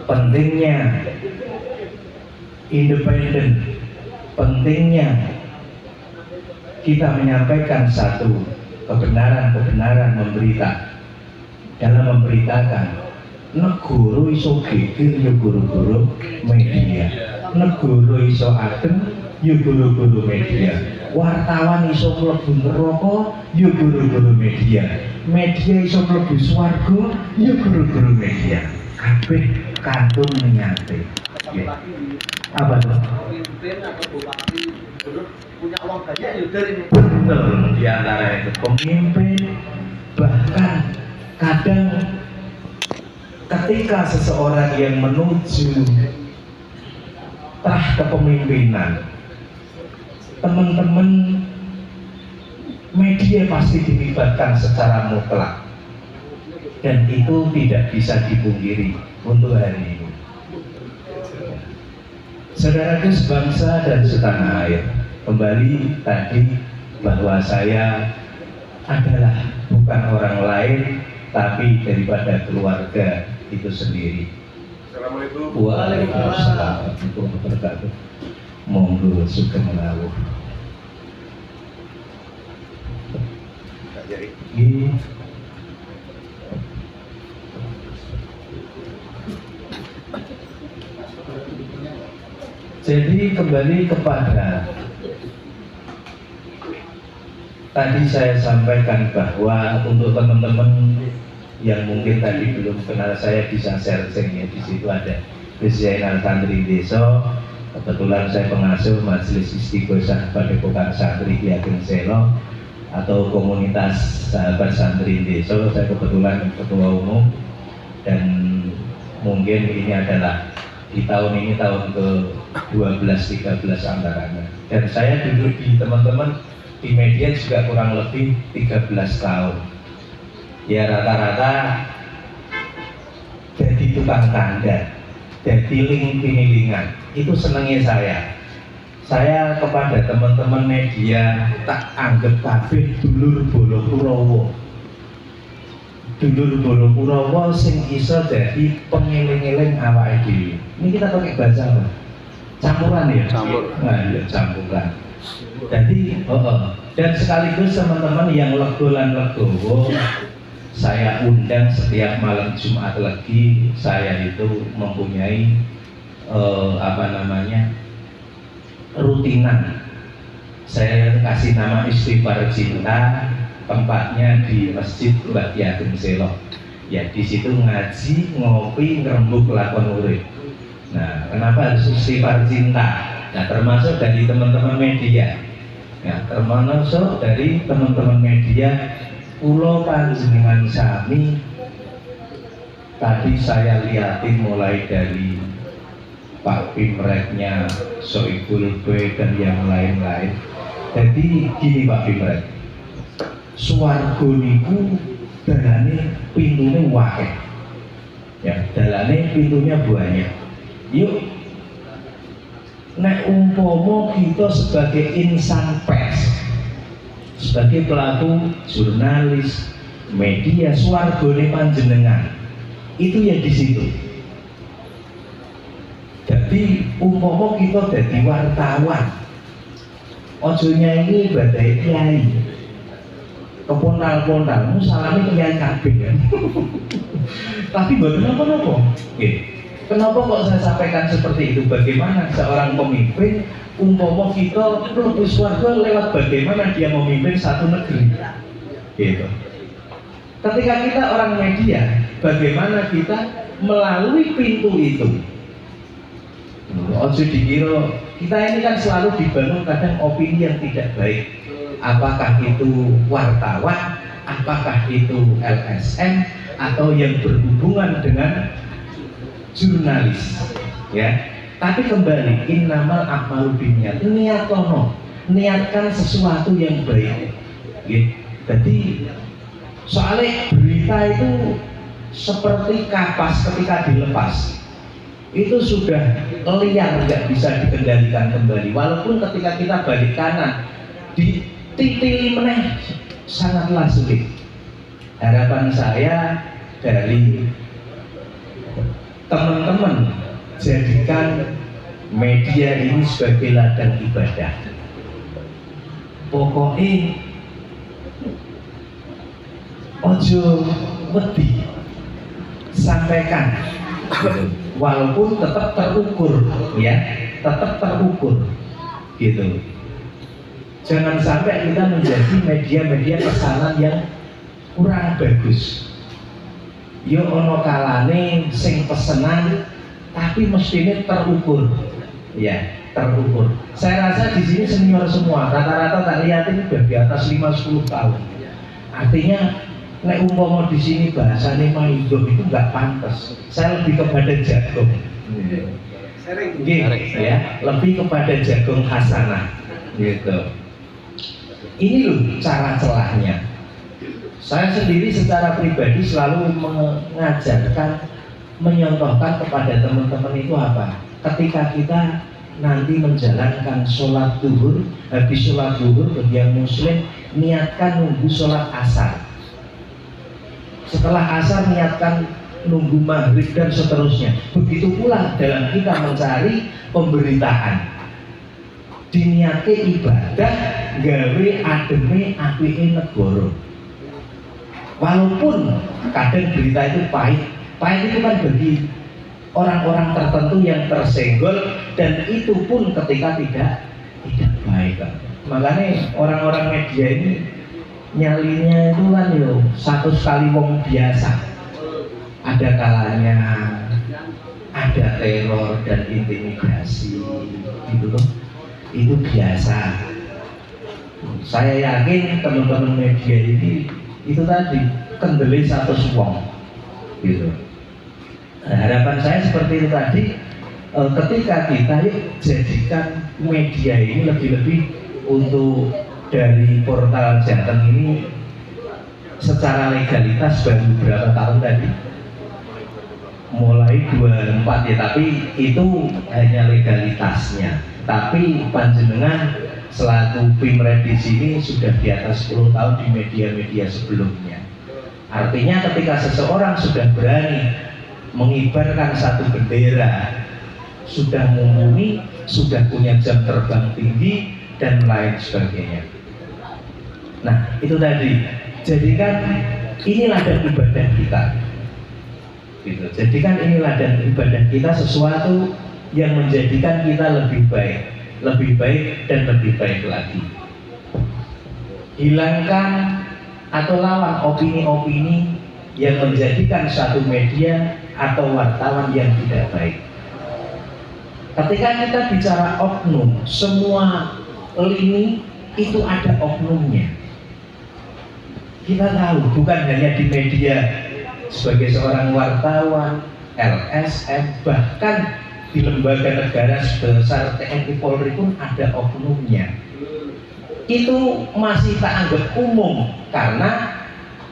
pentingnya independen, pentingnya kita menyampaikan satu kebenaran dalam memberitakan. Negoro iso geger ya guru-guru media, negoro iso adem ya guru-guru media, wartawan iso mlebu neraka ya guru-guru media, media iso mlebu swarga ya guru-guru media. Kabeh kantun menyate. Apa tuh? Pemimpin atau bupati punya uang banyak ya dari betul di antara itu pemimpin, bahkan kadang ketika seseorang yang menuju terah kepemimpinan, teman-teman media pasti dilibatkan secara mutlak, dan itu tidak bisa dipungkiri untuk hari ini. Saudaraku sebangsa dan setanah air, kembali tadi bahwa saya adalah bukan orang lain tapi daripada keluarga itu sendiri. Assalamualaikum. Waalaikumsalam warahmatullahi wabarakatuh. Monggo sugeng rawuh. Jadi kembali kepada tadi saya sampaikan bahwa untuk teman-teman yang mungkin tadi belum kenal saya bisa searching ya, di situ ada Gus Zainal Santri Desa. Kebetulan saya pengasuh Majelis Istighosah Padepokan Santri di Ageng Selo atau komunitas sahabat santri Desa. Saya kebetulan ketua umum, dan mungkin ini adalah di tahun ini tahun ke 12-13 antaranya. Dan saya duduk di teman-teman di media juga kurang lebih 13 tahun. Ya rata-rata jadi tukang tanda, jadi link-pinilingan. Itu senengnya saya. Saya kepada teman-teman media tak anggap kabeh dulur bolo Kurawa. Dulur bolo Kurawa sing iso jadi pengeling-eling awake dhewe. Ini kita pakai bahasa apa? Campuran ya? Campur. Nah, ya campuran. Jadi, dan sekaligus teman-teman yang legolan-legowo, saya undang setiap malam Jumat Legi. Saya itu mempunyai rutinan. Saya kasih nama Istighfar Cinta, tempatnya di Masjid Mbak Ki Ageng Selo. Ya di situ ngaji, ngopi, ngerembuk lakon urip. Nah, kenapa harus Istighfar Cinta? Nah, termasuk dari teman-teman media. Ya, termasuk dari teman-teman media. Pulau panjenengan sami tadi saya lihatin mulai dari Pak Pimretnya, Soibul B dan yang lain-lain. Jadi gini Pak Pimret, swarga niku dalane pintunya wakeh, ya dalane pintunya banyak. Yuk, nek umpomo kita sebagai insan pers, sebagai pelaku jurnalis media, swargane panjenengan itu ya di situ. Jadi umpama kita jadi wartawan, ojo nyanyi badai kiai, keponal-ponalmu salami kiai kabeh kan. Tapi kenapa? Kenapa kok saya sampaikan seperti itu? Bagaimana seorang pemimpin, umpama kita mlebu swarga lewat bagaimana dia memimpin satu negeri, gitu. Ketika kita orang media, bagaimana kita melalui pintu itu? Ojo dikira kita ini kan selalu dibangun kadang opini yang tidak baik. Apakah itu wartawan, apakah itu LSM, atau yang berhubungan dengan jurnalis, ya. Tapi kembali, innamal a'malu binniyat, niatkan sesuatu yang baik, gitu. Jadi soalnya berita itu seperti kapas ketika dilepas, itu sudah liar, nggak bisa dikendalikan kembali. Walaupun ketika kita balik kanan, dititili meneh sangatlah sulit. Harapan saya dari teman-teman jadikan media ini sebagai ladang ibadah. Pokoknya ojo wedi, sampaikan, walaupun tetap terukur, ya, tetap terukur, gitu. Jangan sampai kita menjadi media-media pesanan yang kurang bagus. Yo ono kalane sing pesenan tapi mestinya terukur, ya, terukur. Saya rasa di sini senior semua, rata-rata tak lihat ini udah di atas 5-10 tahun. Artinya nek umpama di sini bahasane maido itu nggak pantas. Saya lebih kepada jagung, ya, lebih kepada jagung hasanah, gitu. Ini loh cara celahnya. Saya sendiri secara pribadi selalu mengajarkan, menyontohkan kepada teman-teman itu apa? Ketika kita nanti menjalankan sholat duhur, habis sholat duhur bagi yang muslim, niatkan nunggu sholat asar. Setelah asar niatkan nunggu maghrib dan seterusnya. Begitu pula dalam kita mencari pemberitaan, diniati ibadah gawe ademe apike negara. Walaupun kadang berita itu pahit itu kan bagi orang-orang tertentu yang tersenggol, dan itu pun ketika tidak baik. Makanya orang-orang media ini nyalinya itu kan yo satu sekali wong biasa. Ada kalanya ada teror dan intimidasi, gitu loh. Itu biasa. Saya yakin teman-teman media ini itu tadi kendali satu wong, gitu. Nah, harapan saya seperti itu tadi, ketika kita jadikan media ini lebih-lebih untuk dari portal Jateng ini secara legalitas baru berapa tahun tadi? Mulai 24 ya, tapi itu hanya legalitasnya. Tapi panjenengan selaku Pimred di sini sudah di atas 10 tahun di media-media sebelumnya. Artinya ketika seseorang sudah berani mengibarkan satu bendera, sudah mumpuni, sudah punya jam terbang tinggi dan lain sebagainya. Nah, itu tadi. Jadikan ini ladang ibadah kita. Gitu. Jadikan ini ladang ibadah kita sesuatu yang menjadikan kita lebih baik dan lebih baik lagi. Hilangkan atau lawan opini-opini yang menjadikan satu media atau wartawan yang tidak baik. Ketika kita bicara oknum, semua lini itu ada oknumnya. Kita tahu bukan hanya di media, sebagai seorang wartawan, LSM, bahkan di lembaga negara sebesar TNI Polri pun ada oknumnya. Itu masih tak anggap umum karena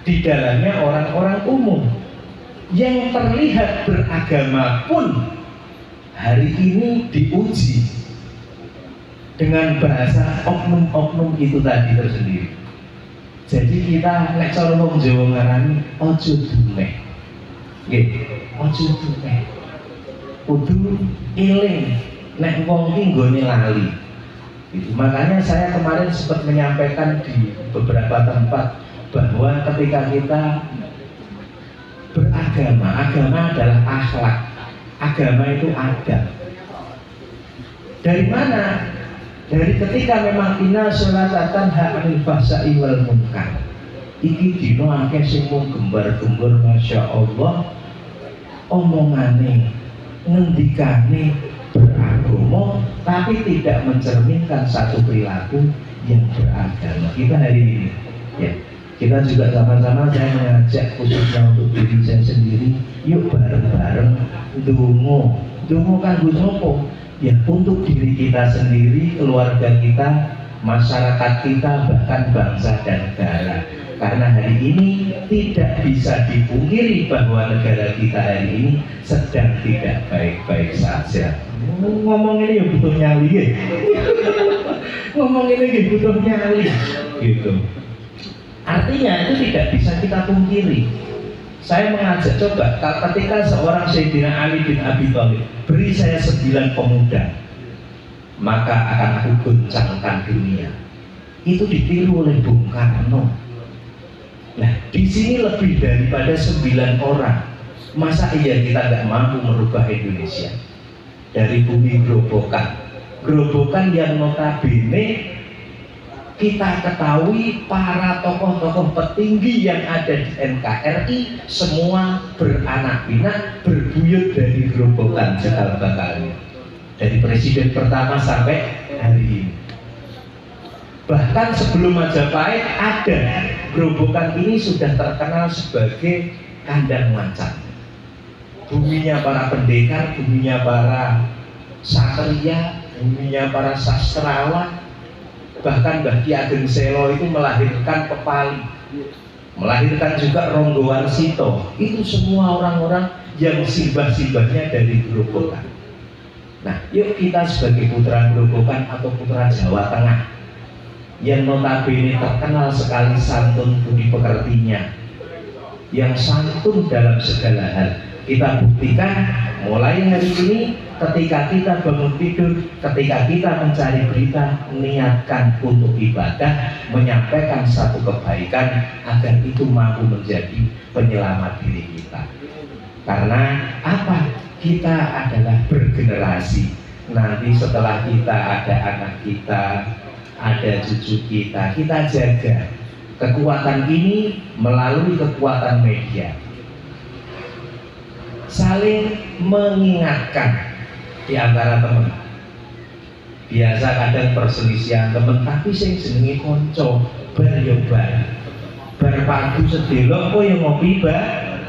di dalamnya orang-orang umum. Yang terlihat beragama pun hari ini diuji dengan bahasa oknum-oknum itu tadi tersendiri. Jadi kita nek cara wong Jawa ngarani ojo dumeh. Nggih, ojo dumeh. Kudu eling nek wong ki nggone lali. Gitu. Makanya saya kemarin sempat menyampaikan di beberapa tempat bahwa ketika kita beragama, agama adalah akhlak, agama itu adab. Dari mana? Dari ketika memang inna sholatan ha'anil fahsya'i wal munkar. Iki dino akeh sing mung gembar-gembur masya Allah, omongane, ngendikane beragama, tapi tidak mencerminkan satu perilaku yang beragama. Kita hari ini, ya, kita juga sama-sama saya mengajak khususnya untuk diri saya sendiri, yuk bareng-bareng dungo kanggo sapa? Ya untuk diri kita sendiri, keluarga kita, masyarakat kita, bahkan bangsa dan negara. Karena hari ini tidak bisa dipungkiri bahwa negara kita hari ini sedang tidak baik-baik saja. Ngomong ini ya butuh nyali ya. Ngomong ini ya butuh nyali gitu. Artinya itu tidak bisa kita pungkiri. Saya mengajak, coba ketika seorang Sayyidina Ali bin Abi Thalib beri saya 9 pemuda, maka akan aku goncangkan dunia. Itu ditiru oleh Bung Karno. Nah, di sini lebih daripada 9 orang. Masa iya kita nggak mampu merubah Indonesia dari bumi gerobokan, gerobokan yang notabene kita ketahui para tokoh-tokoh petinggi yang ada di NKRI semua beranak pinak, berbuyut dari gerobokan cikal bakalnya, dari presiden pertama sampai hari ini. Bahkan sebelum Majapahit ada, gerobokan ini sudah terkenal sebagai kandang macan. Buminya para pendekar, buminya para satria, buminya para sastrawan. Bahkan Mbah Ki Ageng Selo itu melahirkan Pepali, melahirkan juga Ronggo Warsito. Itu semua orang-orang yang simbah-simbahnya dari gerobokan. Nah, yuk kita sebagai putra gerobokan atau putra Jawa Tengah yang notabene terkenal sekali santun budi pekertinya, yang santun dalam segala hal, kita buktikan mulai hari ini. Ketika kita bangun tidur, ketika kita mencari berita, niatkan untuk ibadah, menyampaikan satu kebaikan agar itu mampu menjadi penyelamat diri kita. Karena apa? Kita adalah bergenerasi. Nanti setelah kita ada anak kita, ada cucu kita jaga kekuatan ini melalui kekuatan media. Saling mengingatkan di antara teman. Biasa kadang perselisihan teman, tapi sing jenenge konco bar yo bar padu sedelok kok yo ngopi bar.